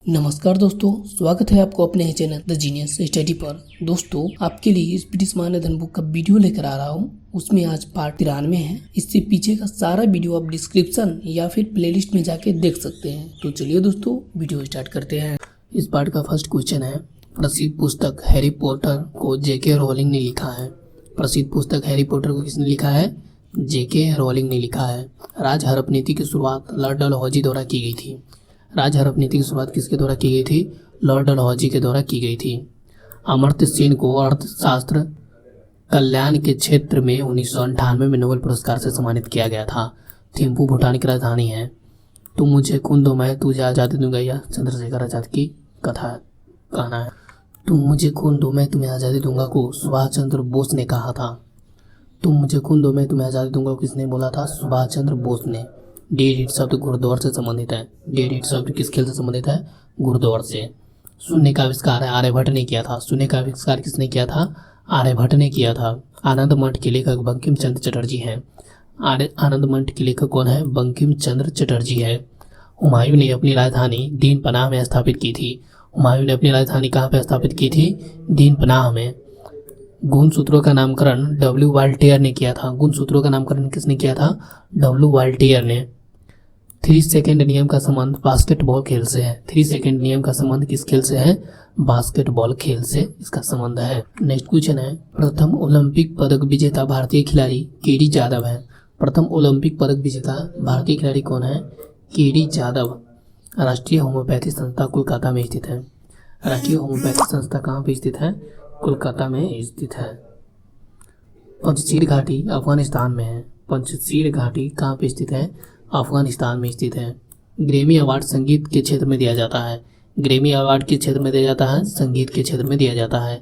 नमस्कार दोस्तों, स्वागत है आपको अपने चैनल द जीनियस स्टडी पर। दोस्तों, आपके लिए इस ब्रिटिश मानधन बुक का वीडियो लेकर आ रहा हूँ। उसमें आज पार्ट 93 है। इससे पीछे का सारा वीडियो आप डिस्क्रिप्शन या फिर प्लेलिस्ट में जाके देख सकते हैं। तो चलिए दोस्तों, वीडियो स्टार्ट करते हैं। इस पार्ट का फर्स्ट क्वेश्चन है, प्रसिद्ध पुस्तक हैरी पॉटर को जेके रोलिंग ने लिखा है। प्रसिद्ध पुस्तक हैरी पॉटर को किसने लिखा है? जेके रोलिंग ने लिखा है। राज हरपनीति की शुरुआत लॉर्ड डलहौजी द्वारा की गई थी। राज हरपनीति की शुरुआत किसके द्वारा की गई थी? लॉर्ड डलहौजी के द्वारा की गई थी। अमर्त्य सेन को अर्थशास्त्र कल्याण के क्षेत्र में 1998 में नोबेल पुरस्कार से सम्मानित किया गया था। थिम्पू भूटान की राजधानी है। तुम मुझे खून दो मैं तुझे आज़ादी दूंगा, यह चंद्रशेखर आजाद की कथा कहना है। तुम मुझे खून दो मैं तुम्हें आज़ादी दूंगा को सुभाष चंद्र बोस ने कहा था। तुम मुझे खून दो मैं तुम्हें आज़ादी दूंगा किसने बोला था? सुभाष चंद्र बोस ने। डेड हिट शब्द घुड़दौड़ से संबंधित है। डेड हिट शब्द किस खेल से संबंधित है? घुड़दौड़ से। शून्य का आविष्कार है आर्यभट्ट ने किया था। शून्य का आविष्कार किसने किया था? आर्यभट्ट ने किया था। आनंद मठ के लेखक बंकिम चंद्र चटर्जी हैं। आनंद मठ के लेखक कौन है? बंकिम चंद्र चटर्जी है। हुमायूं ने अपनी राजधानी दीन पनाह में स्थापित की थी। हुमायूं ने अपनी राजधानी कहाँ पर स्थापित की थी? दीन पनाह में। गुणसूत्रों का नामकरण डब्ल्यू वाल्टियर ने किया था। गुणसूत्रों का नामकरण किसने किया था? डब्ल्यू वाल्टियर ने। 3 सेकंड नियम का संबंध बास्केटबॉल खेल से है। 3 सेकंड नियम का संबंध किस खेल से है? बास्केटबॉल खेल से इसका संबंध है। नेक्स्ट क्वेश्चन है, प्रथम ओलंपिक पदक विजेता भारतीय खिलाड़ी केडी जादव है। प्रथम ओलंपिक पदक विजेता भारतीय खिलाड़ी कौन है? केडी जादव। राष्ट्रीय होम्योपैथी संस्था कोलकाता में स्थित है। राष्ट्रीय होम्योपैथी संस्था कहाँ पे स्थित है? कोलकाता में स्थित है। पंचशील घाटी अफगानिस्तान में है। पंचशील घाटी कहाँ पे स्थित है? अफगानिस्तान में स्थित है। ग्रैमी अवार्ड संगीत के क्षेत्र में दिया जाता है। ग्रैमी अवार्ड किस क्षेत्र में दिया जाता है? संगीत के क्षेत्र में दिया जाता है।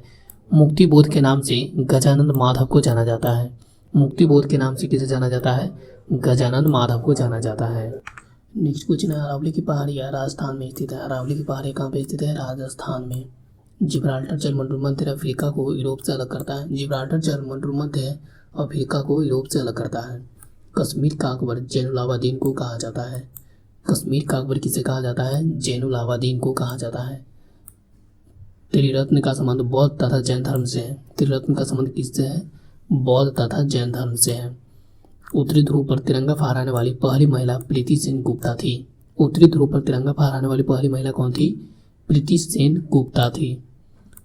मुक्ति बोध के नाम से गजानंद माधव को जाना जाता है। मुक्ति बोध के नाम से किसे जाना जाता है? गजानंद माधव को जाना जाता है। नेक्स्ट क्वेश्चन है, अरावली की पहाड़ियाँ राजस्थान में स्थित है। अरावली की पहाड़ियाँ कहाँ पे स्थित है? राजस्थान में। जिब्राल्टर जलमंडल मध्य अफ्रीका को यूरोप से अलग करता है। जिब्राल्टर जलमंडल मध्य अफ्रीका को यूरोप से अलग करता है। कश्मीर का अकबर जैनुल आबदीन को कहा जाता है। कश्मीर का अकबर किसे कहा जाता है? जैनुल आबदीन को कहा जाता है। त्रिरत्न का संबंध बौद्ध तथा जैन धर्म से है। त्रिरत्न का संबंध किससे है? बौद्ध तथा जैन धर्म से है। उत्तरी ध्रुव पर तिरंगा फहराने वाली पहली महिला प्रीति सेन गुप्ता थी। उत्तरी ध्रुव पर तिरंगा फहराने वाली पहली महिला कौन थी? प्रीति सेन गुप्ता थी।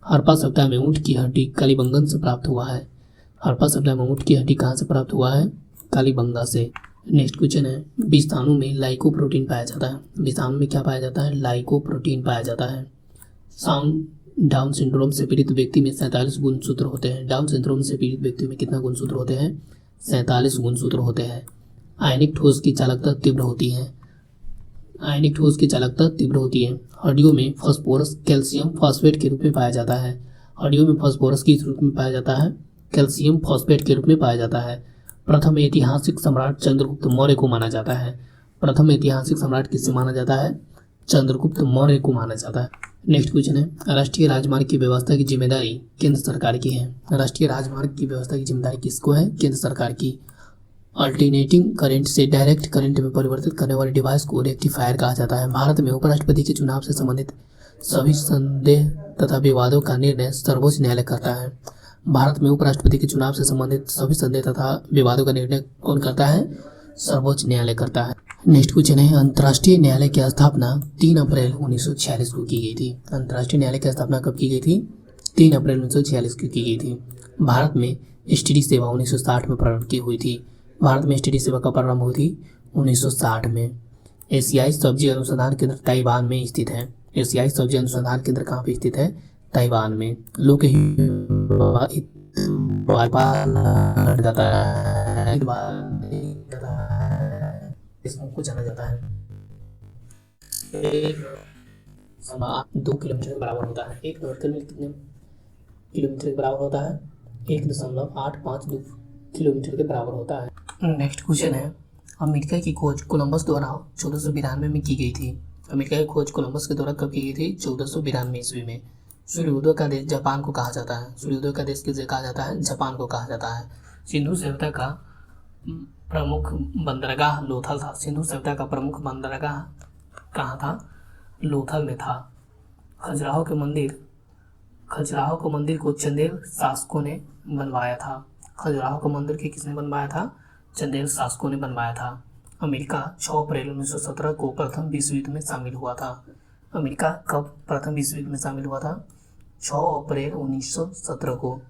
हड़प्पा सभ्यता में ऊँट की हड्डी कालीबंगन से प्राप्त हुआ है। हड़प्पा सभ्यता में ऊँट की हड्डी कहाँ से प्राप्त हुआ है? कालीबंगा से। नेक्स्ट क्वेश्चन है, विषाणु में लाइकोप्रोटीन पाया जाता है। विषाणु में क्या पाया जाता है? लाइकोप्रोटीन पाया जाता है। डाउन सिंड्रोम से पीड़ित व्यक्ति में 47 गुणसूत्र होते हैं। डाउन सिंड्रोम से पीड़ित व्यक्ति में कितना गुणसूत्र होते हैं? 47 गुणसूत्र होते हैं। आयनिक ठोस की चालकता तीव्र होती है। आयनिक ठोस की चालकता तीव्र होती है। हड्डियों में फास्फोरस कैल्शियम फॉस्फेट के रूप में पाया जाता है। हड्डियों में फास्फोरस किस रूप में पाया जाता है? कैल्शियम फॉस्फेट के रूप में पाया जाता है। प्रथम ऐतिहासिक सम्राट चंद्रगुप्त मौर्य को माना जाता है। प्रथम ऐतिहासिक सम्राट किससे माना जाता है? चंद्रगुप्त मौर्य को माना जाता है। नेक्स्ट क्वेश्चन है, राष्ट्रीय राजमार्ग की व्यवस्था की जिम्मेदारी केंद्र सरकार की है। राष्ट्रीय राजमार्ग की व्यवस्था की जिम्मेदारी किसको है? केंद्र सरकार की। अल्टरनेटिंग करंट से डायरेक्ट करंट में परिवर्तित करने वाले डिवाइस को रेक्टिफायर कहा जाता है। भारत में उपराष्ट्रपति के चुनाव से संबंधित सभी संदेह तथा विवादों का निर्णय सर्वोच्च न्यायालय करता है। भारत में उपराष्ट्रपति के चुनाव से संबंधित सभी संदेह तथा विवादों का निर्णय कौन करता है? सर्वोच्च न्यायालय करता है। नेक्स्ट क्वेश्चन है, अंतर्राष्ट्रीय न्यायालय की स्थापना 3 अप्रैल 1946 को की गई थी। अंतर्राष्ट्रीय न्यायालय की स्थापना कब की गई थी? 3 अप्रैल 1946 को की गई थी। भारत में एसटीडी सेवा 1960 में प्रारंभ की हुई थी। भारत में एसटीडी सेवा कब प्रारंभ हुई थी? 1960 में। एशियाई सब्जी अनुसंधान केंद्र ताइवान में स्थित है। एशियाई सब्जी अनुसंधान केंद्र कहाँ पे स्थित है? ताइवान में। लोक इसको जाना जाता है। 2 किलोमीटर के बराबर होता है। 1 नॉर्थ कितने किलोमीटर के बराबर होता है? 1.852 किलोमीटर के बराबर होता है। नेक्स्ट क्वेश्चन है, अमेरिका की खोज कोलंबस द्वारा 1492 में की गई थी। अमेरिका की खोज कोलंबस के द्वारा कब की गई थी? 1492 ईस्वी में। सूर्योदय का देश जापान को कहा जाता है। सूर्योदय का देश किसे कहा जाता है? जापान को कहा जाता है। सिंधु सभ्यता का प्रमुख बंदरगाह लोथल था। सिंधु सभ्यता का प्रमुख बंदरगाह कहाँ था? लोथल में था। खजुराहो के मंदिर को चंदेल शासकों ने बनवाया था। खजुराहो के मंदिर के किसने बनवाया था? चंदेल शासकों ने बनवाया था। अमेरिका 6 अप्रैल 1917 को प्रथम विश्व युद्ध में शामिल हुआ था। अमेरिका कब प्रथम विश्व युद्ध में शामिल हुआ था? 6 अप्रैल 1917 को।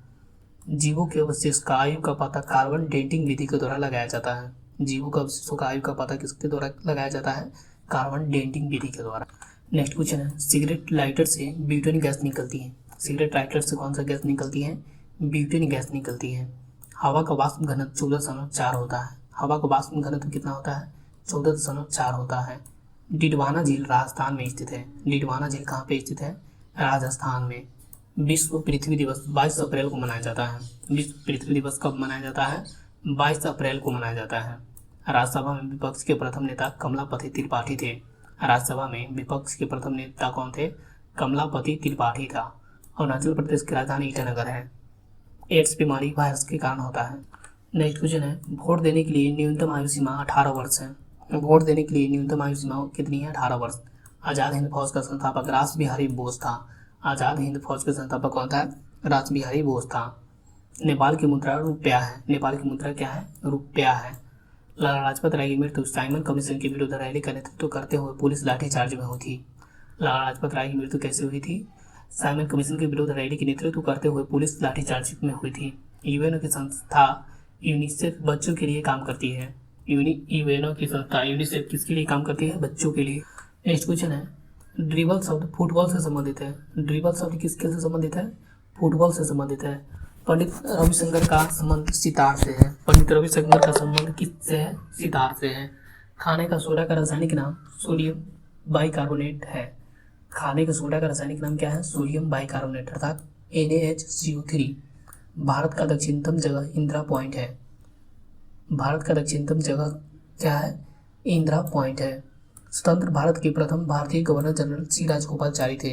जीवों के अवशेष का आयु का पता कार्बन डेटिंग विधि के द्वारा लगाया जाता है। जीवों के अवशेषों का आयु का पता किसके द्वारा लगाया जाता है? कार्बन डेटिंग विधि के द्वारा। नेक्स्ट क्वेश्चन है, सिगरेट लाइटर से ब्यूटेन गैस निकलती है। सिगरेट लाइटर से कौन सा गैस निकलती है? ब्यूटेन गैस निकलती है। हवा का वाष्प घनत्व 14.4 होता है। हवा का वाष्प घनत्व कितना होता है? 14.4 होता है। डिडवाना झील राजस्थान में स्थित है। डिडवाना झील कहाँ पे स्थित है? राजस्थान में। विश्व पृथ्वी दिवस 22 अप्रैल को मनाया जाता है। विश्व पृथ्वी दिवस कब मनाया जाता है? 22 अप्रैल को मनाया जाता है। राज्यसभा में विपक्ष के प्रथम नेता कमलापति त्रिपाठी थे। राज्यसभा में विपक्ष के प्रथम नेता कौन थे? कमलापति त्रिपाठी था। अरुणाचल प्रदेश की राजधानी ईटानगर है। एड्स बीमारी वायरस के कारण होता है। नेक्स्ट क्वेश्चन है, वोट देने के लिए न्यूनतम आयु सीमा 18 वर्ष है। वोट देने के लिए न्यूनतम आयु सीमा कितनी है? 18 वर्ष। आज़ाद हिंद फौज का संस्थापक रास बिहारी बोस था। आज़ाद हिंद फौज के संस्थापक कौन था? रास बिहारी बोस था। नेपाल की मुद्रा रुपया है। नेपाल की मुद्रा क्या है? रुपया है। लाला लाजपत राय की मृत्यु साइमन कमीशन के विरुद्ध रैली का नेतृत्व करते हुए पुलिस लाठीचार्ज में हुई थी। लाला लाजपत राय की मृत्यु कैसे हुई थी? साइमन कमीशन के विरुद्ध रैली के नेतृत्व करते हुए पुलिस लाठीचार्ज में हुई थी। यूएनओ की संस्था यूनिसेफ बच्चों के लिए काम करती है। यूएनओ की संस्था यूनिसेफ किसके लिए काम करती है? बच्चों के लिए। नेक्स्ट क्वेश्चन है, ड्रिबल शब्द फुटबॉल से संबंधित है। ड्रिबल शब्द किस खेल से संबंधित है? फुटबॉल से संबंधित है। पंडित रविशंकर का संबंध सितार से है। पंडित रविशंकर का संबंध किससे है? सितार से है। खाने का सोडा का रासायनिक नाम सोडियम बाइकार्बोनेट है। खाने के सोडा का रासायनिक नाम क्या है? सोडियम बाइकार्बोनेट अर्थात NaHCO3। भारत का दक्षिणतम जगह इंदिरा पॉइंट है। भारत का दक्षिणतम जगह क्या है? इंदिरा पॉइंट है। स्वतंत्र भारत के प्रथम भारतीय गवर्नर जनरल सी राजगोपालाचारी थे।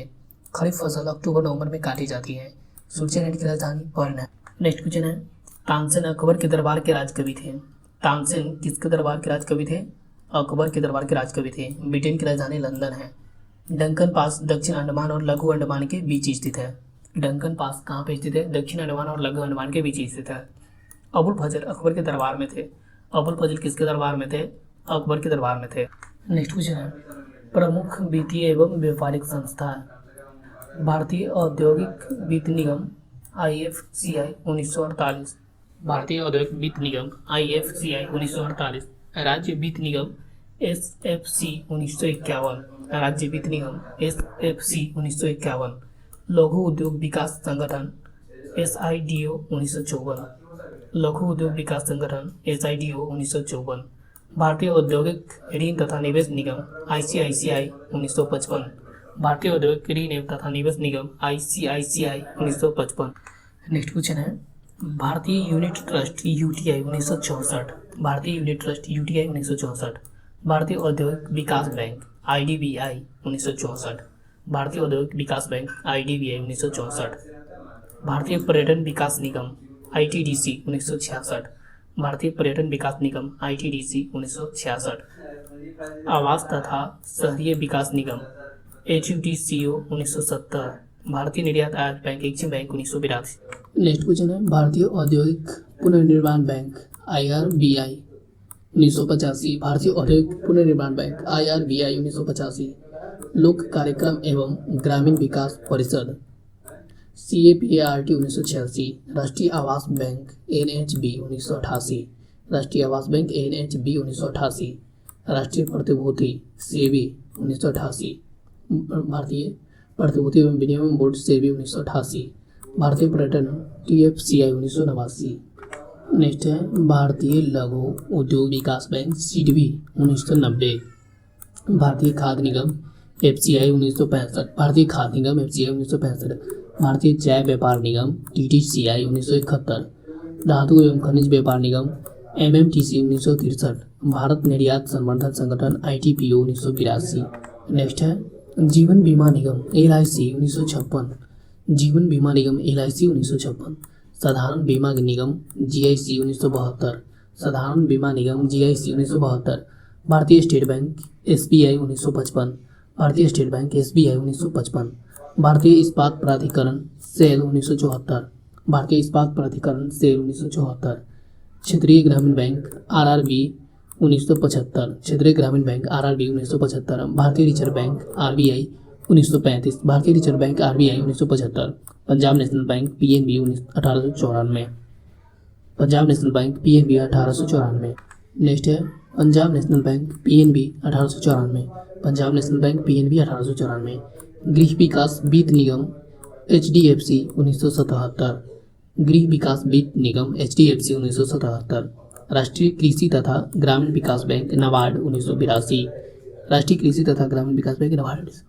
खरीफ फसल अक्टूबर-नवंबर में काटी जाती है। स्विट्जरलैंड की राजधानी बर्न है। नेक्स्ट क्वेश्चन है, तानसेन अकबर के दरबार के राजकवि थे। तानसेन किसके दरबार के राजकवि थे? अकबर के दरबार के राजकवि थे। ब्रिटेन की राजधानी लंदन है। डंकन पास दक्षिण अंडमान और लघु अंडमान के बीच स्थित है। डंकन पास कहाँ पे स्थित है? दक्षिण अंडमान और लघु अंडमान के बीच स्थित है। अबुल फजल अकबर के दरबार में थे। अबुल फजल किसके दरबार में थे? अकबर के दरबार में थे। नेक्स्ट क्वेश्चन है, प्रमुख वित्तीय एवं व्यापारिक संस्था। भारतीय औद्योगिक वित्त निगम IFCI 1948। भारतीय औद्योगिक वित्त निगम IFCI 1948। राज्य वित्त निगम SFC 1951। राज्य वित्त निगम SFC 1951। लघु उद्योग विकास संगठन SIDO 1954। लघु उद्योग विकास संगठन SIDO 1954। भारतीय औद्योगिक ऋण तथा निवेश निगम ICICI 1955। भारतीय औद्योगिक ऋण एवं तथा निवेश निगम ICICI 1955। नेक्स्ट क्वेश्चन है, भारतीय यूनिट ट्रस्ट UTI 1964। भारतीय यूनिट ट्रस्ट UTI 1964। भारतीय औद्योगिक विकास बैंक IDBI 1964। भारतीय औद्योगिक विकास बैंक IDBI 1964। भारतीय पर्यटन विकास निगम ITDC 1966। भारतीय पर्यटन विकास निगम ITDC 1966। आवास तथा शहरी विकास निगम HUDCO 1970। भारतीय निर्यात आयात bank Exim bank 1982। Next question है, भारतीय औद्योगिक पुनर्निर्माण बैंक IRBI 1985। भारतीय औद्योगिक पुनर्निर्माण बैंक IRBI 1985। लोक कार्यक्रम एवं ग्रामीण विकास परिषद CAPART 1986। राष्ट्रीय आवास बैंक NHB 1988। राष्ट्रीय आवास बैंक NHB 1988। राष्ट्रीय प्रतिभूति SEBI 1988। भारतीय प्रतिभूति एवं विनिमय बोर्ड SEBI 1988। भारतीय पर्यटन TFCI 1989। नेक्स्ट है, भारतीय लघु उद्योग विकास बैंक SIDBI 1990। भारतीय खाद्य निगम FCI 1965। भारतीय खाद्य निगम FCI 1965। भारतीय चाय व्यापार निगम TTCI 1971। धातु एवं खनिज व्यापार निगम MMTC 1963। भारत निर्यात संवर्धन संगठन ITPO 1982। नेक्स्ट है, जीवन बीमा निगम LIC 1956। जीवन बीमा निगम LIC 1956। साधारण बीमा निगम GIC 1972। साधारण बीमा निगम GIC 1972। भारतीय स्टेट बैंक SBI 1955। भारतीय स्टेट बैंक SBI 1955, भारतीय इस्पात प्राधिकरण सेल 1974, भारतीय इस्पात प्राधिकरण सेल 1974, क्षेत्रीय ग्रामीण बैंक RRB 1975, क्षेत्रीय ग्रामीण बैंक RRB 1975, भारतीय रिजर्व बैंक RBI 1935, भारतीय reserve bank RBI 1975, Punjab national bank PNB 1894, Punjab national bank PNB 1894। Next है Punjab national bank PNB 1894, Punjab national bank PNB 1894। गृह विकास वित्त निगम HDFC 1977, गृह विकास वित्त निगम HDFC 1977। राष्ट्रीय कृषि तथा ग्रामीण विकास बैंक NABARD 1982, राष्ट्रीय कृषि तथा ग्रामीण विकास बैंक NABARD